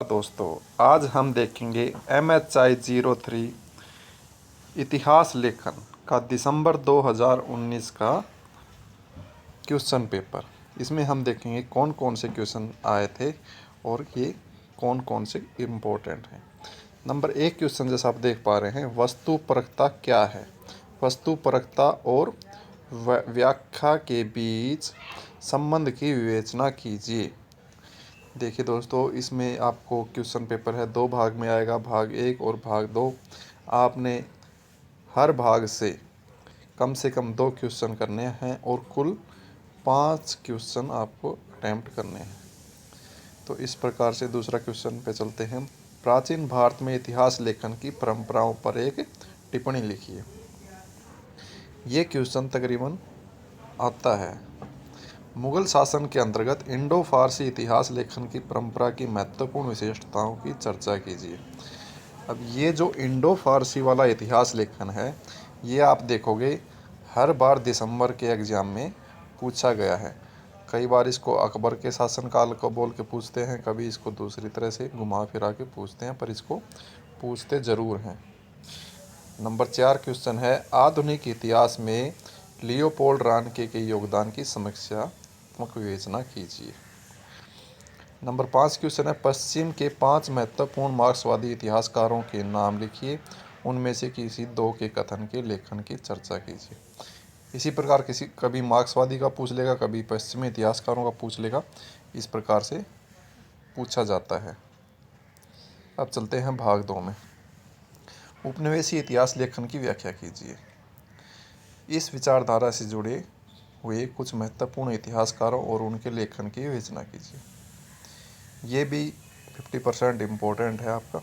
दोस्तों, आज हम देखेंगे MHI 03 इतिहास लेखन का दिसंबर 2019 का क्वेश्चन पेपर। इसमें हम देखेंगे कौन कौन से क्वेश्चन आए थे और ये कौन कौन से इम्पोर्टेंट हैं। नंबर 1 क्वेश्चन जैसा आप देख पा रहे हैं, वस्तुपरकता क्या है। वस्तुपरकता और व्याख्या के बीच संबंध की विवेचना कीजिए। देखिए दोस्तों, इसमें आपको क्वेश्चन पेपर है, 2 भाग में आएगा, भाग 1 और भाग 2। आपने हर भाग से कम 2 क्वेश्चन करने हैं और कुल 5 क्वेश्चन आपको अटैम्प्ट करने हैं। तो इस प्रकार से दूसरा क्वेश्चन पे चलते हैं। प्राचीन भारत में इतिहास लेखन की परंपराओं पर एक टिप्पणी लिखिए। ये क्वेश्चन तकरीबन आता है। मुगल शासन के अंतर्गत इंडो फारसी इतिहास लेखन की परंपरा की महत्वपूर्ण विशेषताओं की चर्चा कीजिए। अब ये जो इंडो फारसी वाला इतिहास लेखन है, ये आप देखोगे हर बार दिसंबर के एग्ज़ाम में पूछा गया है। कई बार इसको अकबर के शासनकाल को बोल के पूछते हैं, कभी इसको दूसरी तरह से घुमा फिरा के पूछते हैं, पर इसको पूछते ज़रूर हैं। नंबर 4 क्वेश्चन है, आधुनिक इतिहास में लियोपोल्ड रानके के योगदान की समीक्षात्मक विवेचना कीजिए। नंबर 5 क्वेश्चन है, पश्चिम के 5 महत्वपूर्ण मार्क्सवादी इतिहासकारों के नाम लिखिए। उनमें से किसी 2 के कथन के लेखन की चर्चा कीजिए। इसी प्रकार कभी मार्क्सवादी का पूछ लेगा, कभी पश्चिमी इतिहासकारों का पूछ लेगा, इस प्रकार से पूछा जाता है। अब चलते हैं भाग 2 में। उपनिवेशी इतिहास लेखन की व्याख्या कीजिए। इस विचारधारा से जुड़े हुए कुछ महत्वपूर्ण इतिहासकारों और उनके लेखन की विवेचना कीजिए। ये भी 50% इम्पोर्टेंट है आपका।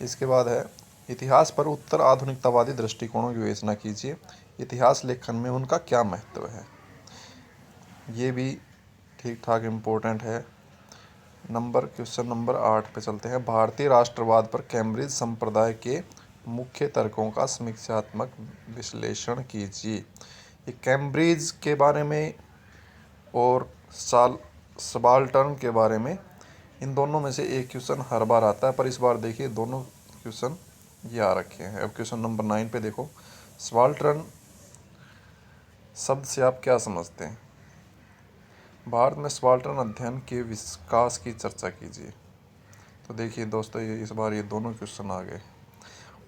इसके बाद है, इतिहास पर उत्तर आधुनिकतावादी दृष्टिकोणों की विवेचना कीजिए। इतिहास लेखन में उनका क्या महत्व है। ये भी ठीक ठाक इम्पोर्टेंट है। क्वेश्चन नंबर 8 पे चलते हैं। भारतीय राष्ट्रवाद पर कैम्ब्रिज संप्रदाय के मुख्य तर्कों का समीक्षात्मक विश्लेषण कीजिए। ये कैम्ब्रिज के बारे में और सबाल्टर्न के बारे में, इन दोनों में से एक क्वेश्चन हर बार आता है, पर इस बार देखिए दोनों क्वेश्चन ये आ रखे हैं। अब क्वेश्चन नंबर 9 पे देखो, सबाल्टर्न शब्द से आप क्या समझते हैं। भारत में सबाल्टर्न अध्ययन के विकास की चर्चा कीजिए। तो देखिए दोस्तों, ये इस बार ये दोनों क्वेश्चन आ गए।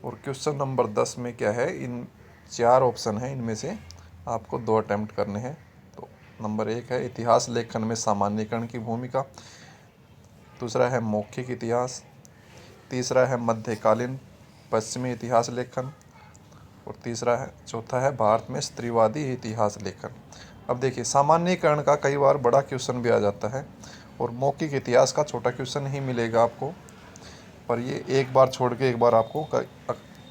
और क्वेश्चन नंबर 10 में क्या है, इन 4 ऑप्शन हैं, इनमें से आपको 2 अटैम्प्ट करने हैं। तो नंबर 1 है, इतिहास लेखन में सामान्यीकरण की भूमिका। दूसरा है मौखिक इतिहास। तीसरा है मध्यकालीन पश्चिमी इतिहास लेखन। और चौथा है भारत में स्त्रीवादी इतिहास लेखन। अब देखिए, सामान्यीकरण का कई बार बड़ा क्वेश्चन भी आ जाता है और मौखिक इतिहास का छोटा क्वेश्चन ही मिलेगा आपको, पर ये एक बार छोड़ के एक बार आपको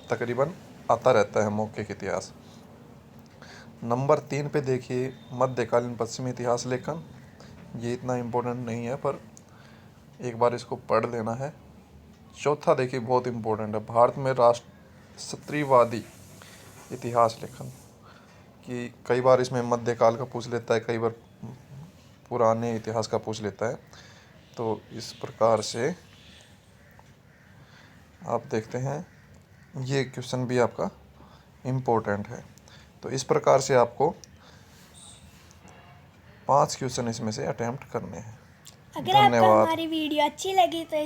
तकरीबन आता रहता है मौखिक इतिहास। नंबर 3 पे देखिए, मध्यकालीन पश्चिमी इतिहास लेखन। ये इतना इम्पोर्टेंट नहीं है, पर एक बार इसको पढ़ लेना है। चौथा देखिए बहुत इम्पोर्टेंट है, भारत में स्त्रीवादी इतिहास लेखन। कि कई बार इसमें मध्यकाल का पूछ लेता है, कई बार पुराने इतिहास का पूछ लेता है। तो इस प्रकार से आप देखते हैं, ये क्वेश्चन भी आपका इम्पोर्टेंट है। तो इस प्रकार से आपको 5 क्वेश्चन इसमें से अटेम्प्ट करने हैं। अगर आपको धन्यवाद। हमारी वीडियो अच्छी लगी तो